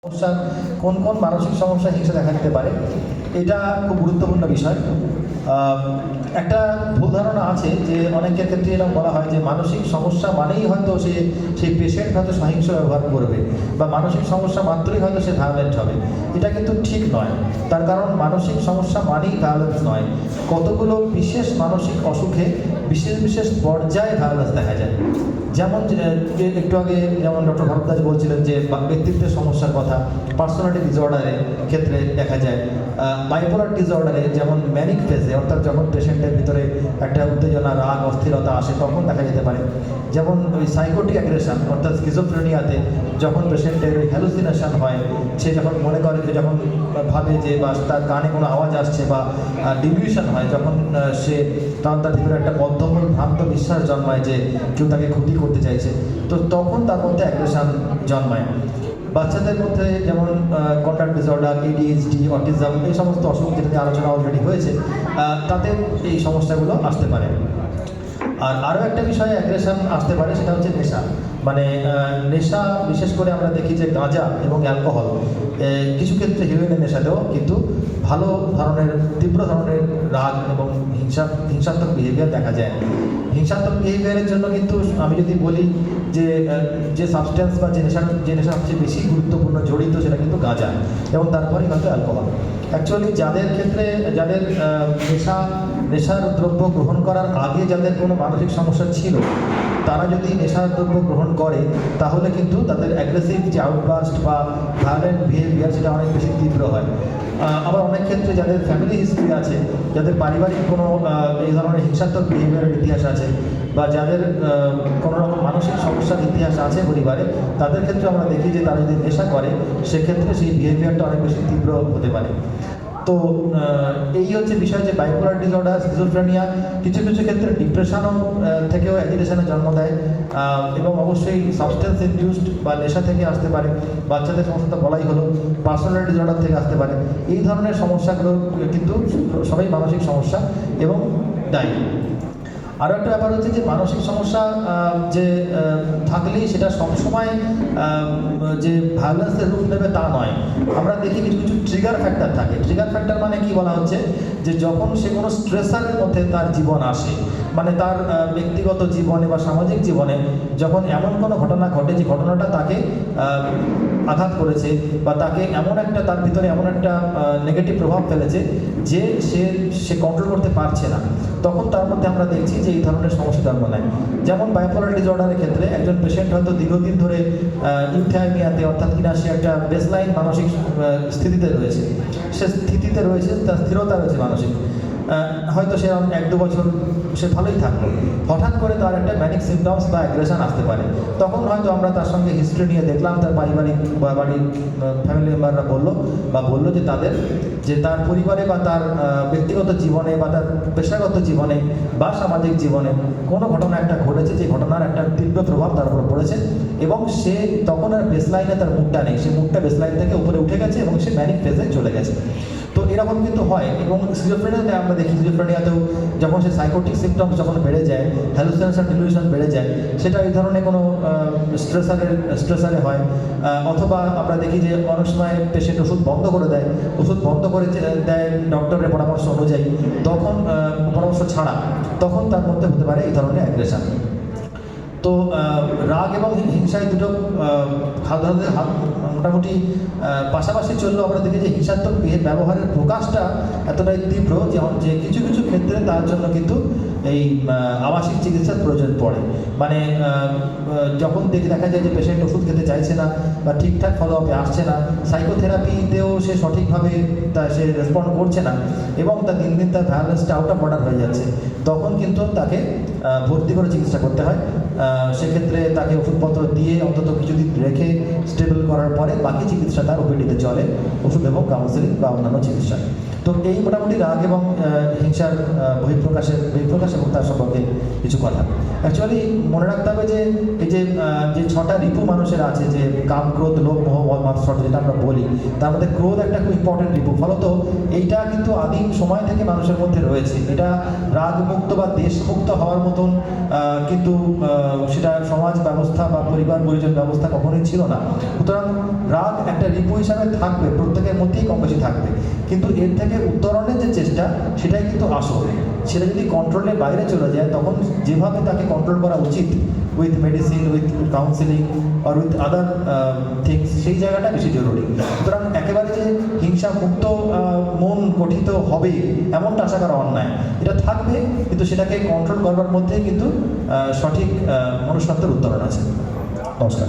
সমস্যা কোন কোন মানসিক সমস্যা হিংসা দেখা দিতে পারে, এটা খুব গুরুত্বপূর্ণ বিষয়। একটা ভুল ধারণা আছে যে অনেকের ক্ষেত্রে এরকম বলা হয় যে মানসিক সমস্যা মানেই হয়তো সেই পেশেন্ট হয়তো সহিংস ব্যবহার করবে বা মানসিক সমস্যা মাত্রই হয়তো সে ভায়োলেন্ট হবে। এটা কিন্তু ঠিক নয়। তার কারণ মানসিক সমস্যা মানেই ভায়োলেন্স নয়। কতগুলো বিশেষ মানসিক অসুখে বিশেষ বিশেষ পর্যায়ে ভায়োলেন্স দেখা যায়। যেমন একটু আগে যেমন ডক্টর ভরদ্বাজ বলছিলেন যে ব্যক্তিত্বের সমস্যার কথা, পার্সোনালিটি ডিসঅর্ডারের ক্ষেত্রে দেখা যায়, বাইপোলার ডিসঅর্ডারে যেমন ম্যানিক ফেজে অর্থাৎ যখন পেশেন্টের ভিতরে একটা উত্তেজনা, রাগ, অস্থিরতা আসে তখন দেখা যেতে পারে। যেমন ওই সাইকোটিক অ্যাগ্রেশন অর্থাৎ স্কিজোফ্রেনিয়াতে যখন পেশেন্টের ওই হ্যালুসিনেশন হয়, সে যখন মনে করে যে যখন ভাবে যে বা তার কানে কোনো আওয়াজ আসছে বা ডিলিউশন হয়, যখন সে তখন তার ভিতরে একটা বদ্ধমূল ভ্রান্ত বিশ্বাস জন্মায় যে কেউ তাকে ক্ষতি করতে চাইছে, তো তখন তার মধ্যে অ্যাগ্রেশন জন্মায়। বাচ্চাদের মধ্যে যেমন কন্ডাক্ট ডিসঅর্ডার, এডিএইচডি, অটিজম, এই সমস্ত অসুখ যেটাতে আলোচনা অলরেডি হয়েছে, তাতে এই সমস্যাগুলো আসতে পারে। আর আরও একটা বিষয়ে অ্যাগ্রেশন আসতে পারে, সেটা হচ্ছে নেশা। মানে নেশা, বিশেষ করে আমরা দেখি যে গাঁজা এবং অ্যালকোহল, কিছু ক্ষেত্রে হিরোইনের নেশাতেও কিন্তু ভালো ধরনের তীব্র ধরনের রাগ এবং হিংসাত্মক বিহেভিয়ার দেখা যায়। হিংসাত্মক বিহেভিয়ারের জন্য কিন্তু আমি যদি বলি যে সাবস্টেন্স বা যে নেশা সবচেয়ে বেশি গুরুত্বপূর্ণ জড়িত, সেটা কিন্তু গাঁজা এবং তারপরেই হয়তো অ্যালকোহল। অ্যাকচুয়ালি যাদের ক্ষেত্রে যাদের নেশার দ্রব্য গ্রহণ করার আগে যাদের কোনো মানসিক সমস্যা ছিল, তারা যদি নেশার দ্রব্য গ্রহণ করে তাহলে কিন্তু তাদের অ্যাগ্রেসিভ যে আউটবাস্ট বা ভায়োলেন্ট বিহেভিয়ার সেটা অনেক বেশি তীব্র হয়। আবার অনেক ক্ষেত্রে যাদের ফ্যামিলি হিস্ট্রি আছে, যাদের পারিবারিক কোনো এই ধরনের হিংসাত্মক বিহেভিয়ারের ইতিহাস আছে, বা যাদের কোনো রকম মানসিক সমস্যার ইতিহাস আছে পরিবারে, তাদের ক্ষেত্রে আমরা দেখি যে তারা যদি নেশা করে সেক্ষেত্রে সেই বিহেভিয়ারটা অনেক বেশি তীব্র হতে পারে। তো এই হচ্ছে বিষয় যে বাইপোলার ডিসঅর্ডার, স্কিজোফ্রেনিয়া কিছু কিছু ক্ষেত্রে ডিপ্রেশনও থেকেও অ্যাজিটেশনের জন্ম দেয়, এবং অবশ্যই সাবস্টেন্স ইনডিউসড বা নেশা থেকে আসতে পারে। বাচ্চাদের সমস্যা বলাই হলো, পার্সোনালিটি ডিসঅর্ডার থেকে আসতে পারে। এই ধরনের সমস্যাগুলো কিন্তু সবাই মানসিক সমস্যা এবং দায়ী। আরও একটা ব্যাপার হচ্ছে যে মানসিক সমস্যা যে থাকলেই সেটা সবসময় যে ভায়োলেন্সের রূপ নেবে তা নয়। আমরা দেখি কিছু কিছু ট্রিগার ফ্যাক্টর থাকে। ট্রিগার ফ্যাক্টর মানে কি বলা হচ্ছে, যে যখন সে কোনো স্ট্রেসারের মধ্যে তার জীবন আসে, মানে তার ব্যক্তিগত জীবনে বা সামাজিক জীবনে যখন এমন কোনো ঘটনা ঘটে যে ঘটনাটা তাকে আঘাত করেছে বা তাকে এমন একটা, তার ভিতরে এমন একটা নেগেটিভ প্রভাব ফেলেছে যে সে কন্ট্রোল করতে পারছে না, তখন তার মধ্যে আমরা দেখছি যে এই ধরনের সমস্যা জন্ম নেয়। যেমন বাইপোলার ডিসঅর্ডারের ক্ষেত্রে একজন পেশেন্ট হয়তো দীর্ঘদিন ধরে ইউথ্যাইমিয়াতে, অর্থাৎ কিনা সে একটা বেসলাইন মানসিক স্থিতিতে রয়েছে, তার স্থিরতা রয়েছে মানসিক, হয়তো সে 1-2 বছর সে ভালোই থাকলো, হঠাৎ করে তার একটা ম্যানিক সিমটমস বা অ্যাগ্রেশন আসতে পারে। তখন হয়তো আমরা তার সঙ্গে হিস্ট্রি নিয়ে দেখলাম, তার পারিবারিক বা বাড়ির ফ্যামিলি মেম্বাররা বললো যে তার পরিবারে বা তার ব্যক্তিগত জীবনে বা তার পেশাগত জীবনে বা সামাজিক জীবনে কোনো ঘটনা একটা ঘটেছে, যে ঘটনার একটা তীব্র প্রভাব তার উপর পড়েছে, এবং সে তখন আর বেসলাইনে তার মুডটা নেই, সে মুডটা বেসলাইন থেকে উপরে উঠে গেছে এবং সে ম্যানিক ফেজে চলে গেছে। তো এরকম কিন্তু হয়। এবং সিজোফ্রেনিয়াতে আমরা দেখি, সিজোফ্রেনিয়াতেও যখন সে সাইকোটিক সিমটমস যখন বেড়ে যায়, হ্যালুসিনেশন, ডিলিউশন বেড়ে যায়, সেটা এই ধরনের কোনো স্ট্রেসারে হয়। অথবা আমরা দেখি যে অনেক সময় পেশেন্ট ওষুধ বন্ধ করে দেয় ডক্টরের পরামর্শ অনুযায়ী, তখন পরামর্শ ছাড়া, তখন তার মধ্যে হতে পারে এই ধরনের অ্যাগ্রেশন। তো রাগ এবং হিংসায় দুটো মোটামুটি পাশাপাশি চললেও আমরা দেখি যে হিংসাত্মক ব্যবহারের প্রকাশটা এতটাই তীব্র যে কিছু কিছু ক্ষেত্রে তার জন্য কিন্তু এই আবাসিক চিকিৎসার প্রয়োজন পড়ে। মানে যখন দেখা যায় যে পেশেন্ট ওষুধ খেতে চাইছে না বা ঠিকঠাক ফলো আপে আসছে না, সাইকোথেরাপিতেও সে সঠিকভাবে সে রেসপন্ড করছে না, এবং তার দিন দিন তার ভায়োলেন্সটা আউট অফ অর্ডার হয়ে যাচ্ছে, তখন কিন্তু তাকে ভর্তি করে চিকিৎসা করতে হয়। সেক্ষেত্রে তাকে ওষুধপত্র দিয়ে অন্তত কিছুদিন রেখে স্টেবল করার পরে বাকি চিকিৎসা তার ওপিডিতে চলে, ওষুধ এবং কাউন্সেলিং বা অন্যান্য চিকিৎসা। তো এই মোটামুটি রাগ এবং হিংসার বহিঃপ্রকাশের ইতিহাস এবং তার সম্পর্কে কিছু কথা। অ্যাকচুয়ালি মনে রাখতে হবে যে এই যে যে 6টা রিপু মানুষের আছে, যে কাম, ক্রোধ, লোভ, মোহ, মদ, মাৎসর্য যেটা আমরা বলি, তার মধ্যে ক্রোধ একটা খুব ইম্পর্টেন্ট রিপু। ফলত এইটা কিন্তু আদিম সময় থেকে মানুষের মধ্যে রয়েছে। এটা রাগমুক্ত বা দেশমুক্ত হওয়ার মতন কিন্তু সেটা সমাজ ব্যবস্থা বা পরিবার পরিজন ব্যবস্থা কখনোই ছিল না। সুতরাং রাগ একটা রিপু হিসাবে থাকবে, প্রত্যেকের মধ্যেই কম বেশি থাকবে, কিন্তু এর থেকে উত্তরণের যে চেষ্টা সেটাই কিন্তু আসল। সেটা যদি কন্ট্রোলের বাইরে চলে যায়, তখন যেভাবে তাকে কন্ট্রোল করা উচিত উইথ মেডিসিন, উইথ কাউন্সিলিং আর উইথ আদার থিংস, সেই জায়গাটা বেশি জরুরি। সুতরাং একেবারে যে হিংসা মুক্ত মন গঠিত হবে এমনটা আশা করা অন্যায়। এটা থাকবে, কিন্তু সেটাকে কন্ট্রোল করবার মধ্যেই কিন্তু সঠিক মনুষ্যত্বের উত্তরণ আছে। নমস্কার।